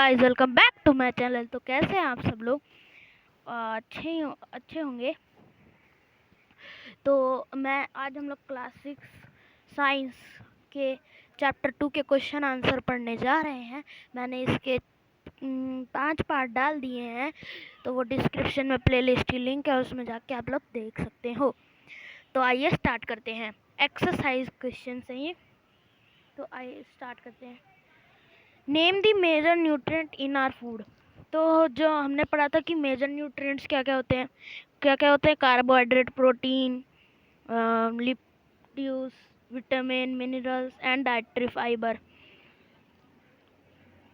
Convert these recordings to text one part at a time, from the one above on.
Guys, welcome back to my channel. तो कैसे हैं आप सब लोग? अच्छे होंगे। तो मैं आज हम लोग क्लास 6 साइंस के चैप्टर 2 के क्वेश्चन आंसर पढ़ने जा रहे हैं। मैंने इसके 5 पार्ट डाल दिए हैं, तो वो डिस्क्रिप्शन में प्लेलिस्ट की लिंक है, उसमें जाके आप लोग देख सकते हो। तो आइए स्टार्ट करते हैं। एक्सरसाइज क्वेश्चन है ये, तो आइए स्टार्ट करते हैं। Name the major nutrient in our food. तो जो हमने पढ़ा था कि मेजर न्यूट्रिएंट्स क्या क्या होते हैं, carbohydrate, protein, lipids, vitamin, minerals and dietary fibre.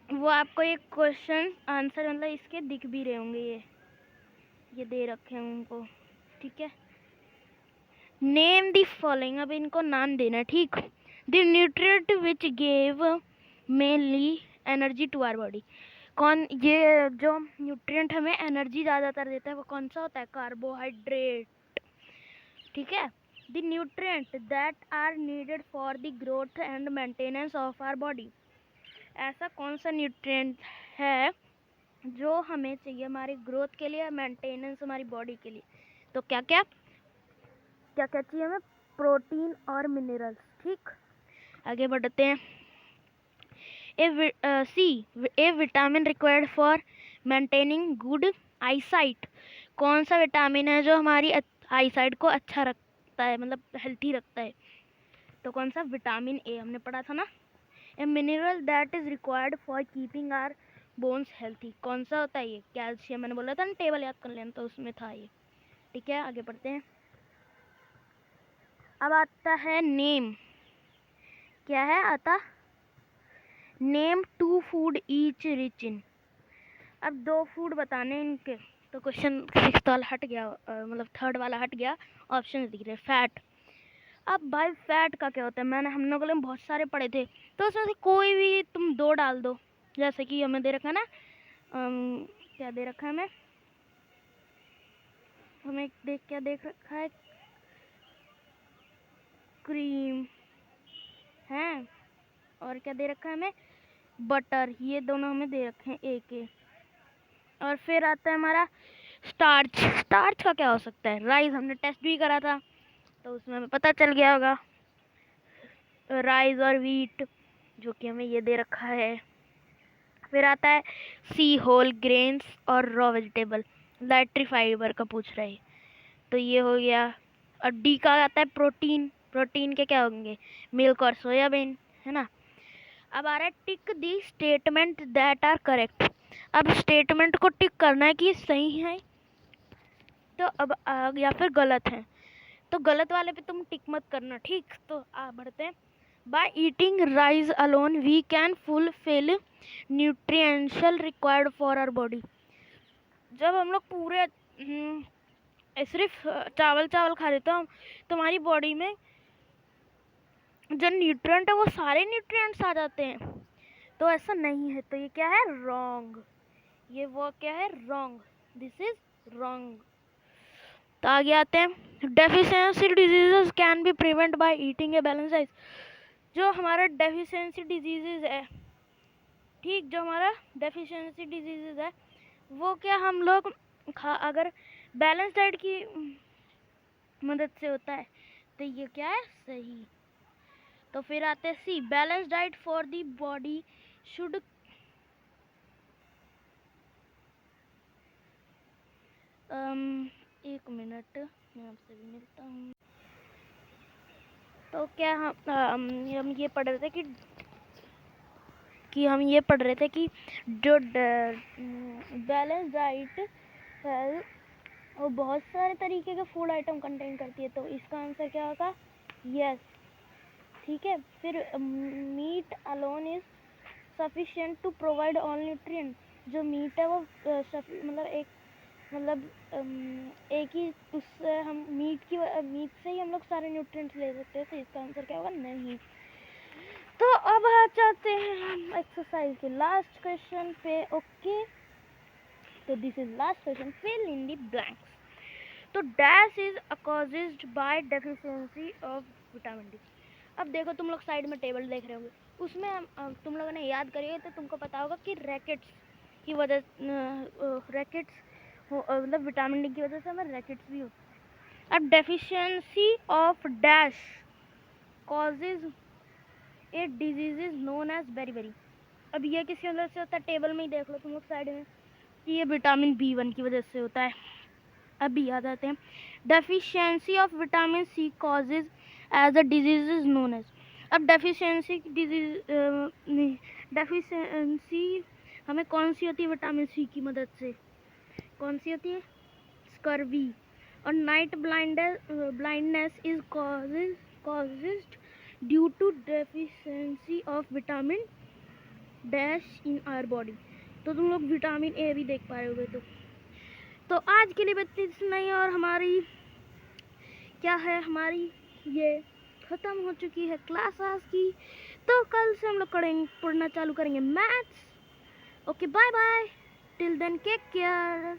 वो आपको एक क्वेश्चन आंसर मतलब इसके दिख भी रहे होंगे, ये दे रखे हैं उनको, ठीक है। नेम द फॉलोइंग, अब इनको नाम देना, ठीक। The nutrient which gave mainly energy to our body. ये जो न्यूट्रिएंट हमें एनर्जी ज़्यादातर देता है वो कौन सा होता है? कार्बोहाइड्रेट, ठीक है। The nutrient that are needed for the growth and maintenance of our body. ऐसा कौन सा न्यूट्रिएंट है जो हमें चाहिए हमारी ग्रोथ के लिए, मेंटेनेंस हमारी बॉडी के लिए? तो क्या क्या चाहिए हमें? प्रोटीन और मिनरल्स, ठीक। आगे बढ़ते हैं। A vitamin required for maintaining good eyesight. कौन सा विटामिन है जो हमारी आईसाइट को अच्छा रखता है, मतलब हेल्थी रखता है? तो कौन सा? विटामिन ए, हमने पढ़ा था ना। A mineral that is required for keeping our bones healthy. कौन सा होता है ये? कैल्शियम। मैंने बोला था ना, टेबल याद कर लेना, तो उसमें था ये, ठीक है। आगे बढ़ते हैं। अब आता है नेम। क्या है आता? Name 2 food each rich in. अब 2 फूड बताने इनके, तो क्वेश्चन 6 वाला हट गया, मतलब 3rd वाला हट गया, ऑप्शन दिख रहे। फैट। अब भाई फैट का क्या होता है? हम लोगों ने बहुत सारे पढ़े थे, तो उसमें से कोई भी तुम 2 डाल दो। जैसे कि हमें दे रखा है ना, क्या दे रखा है हमें क्या देख रखा है? क्रीम है, और क्या दे रखा है हमें? बटर। ये दोनों हमें दे रखे हैं एक। और फिर आता है हमारा स्टार्च। स्टार्च का क्या हो सकता है? राइस। हमने टेस्ट भी करा था, तो उसमें हमें पता चल गया होगा, राइस और व्हीट, जो कि हमें ये दे रखा है। फिर आता है सी होल ग्रेन्स और रॉ वेजिटेबल। डाइटरी फाइबर का पूछ रहा है, तो ये हो गया। और डी का आता है प्रोटीन। प्रोटीन के क्या होंगे? मिल्क और सोयाबीन, है ना। अब आ रहा है टिक दी स्टेटमेंट दैट आर करेक्ट। अब स्टेटमेंट को टिक करना है कि सही है, तो अब या फिर गलत है। तो गलत वाले पे तुम टिक मत करना, ठीक। तो बढ़ते हैं। By eating rice alone we can fulfil nutritional required for our body. जब हम लोग पूरे सिर्फ चावल खा लेते हैं, तो हमारी बॉडी में जो न्यूट्रिएंट है वो सारे न्यूट्रिएंट्स आ जाते हैं। तो ऐसा नहीं है, तो ये क्या है? रॉन्ग। ये वो क्या है? रॉन्ग। This is wrong. तो आगे आते हैं। Deficiency diseases can be prevent by eating a balance diet. जो हमारा डेफिशिएंसी डिजीजेस है, ठीक, जो हमारा डेफिशिएंसी डिजीजेस है, वो क्या हम लोग अगर बैलेंस डाइट की मदद से होता है, तो ये क्या है? सही। तो फिर आते हैं C, balance diet for the body should एक मिनट, मैं आपसे भी मिलता हूँ। तो क्या हम ये पढ़ रहे थे कि जो बैलेंस डाइट है वो बहुत सारे तरीके के फूड आइटम कंटेन करती है, तो इसका आंसर क्या होगा? यस, ठीक है। फिर meat alone is sufficient to provide all nutrient. जो मीट है वो एक ही, उससे हम मीट से ही हम लोग सारे न्यूट्रिएंट्स ले सकते हैं, तो इसका आंसर क्या होगा? नहीं। तो अब आ जाते हैं हम एक्सरसाइज के लास्ट क्वेश्चन पे, ओके। तो this is last question, fill in the blanks. तो dash is caused by deficiency of vitamin D. अब देखो तुम लोग साइड में टेबल देख रहे होंगे, उसमें तुम लोगों ने याद करिए तो तुमको पता होगा कि रैकेट्स की वजह रैकेट्स मतलब विटामिन डी की वजह से हमें रैकेट्स भी होते हैं। अब deficiency of dash causes a disease known as beri. अब ये किसी वजह से होता है, टेबल में ही देख लो तुम लोग साइड में कि ये विटामिन B1 की वजह से होता है। अभी याद आते हैं, deficiency of vitamin C causes as a disease is known as. अब डेफिशिएंसी हमें कौन सी होती है विटामिन सी की मदद से, कौन सी होती है? स्कर्वी। और night blindness is caused due to deficiency of vitamin dash in our body. तो तुम लोग विटामिन ए भी देख पाए होगे। तो आज के लिए बस इतना ही, और हमारी क्या है, हमारी ये ख़त्म हो चुकी है क्लास आज की। तो कल से हम लोग पढ़ना चालू करेंगे maths. Okay bye bye, till then take care.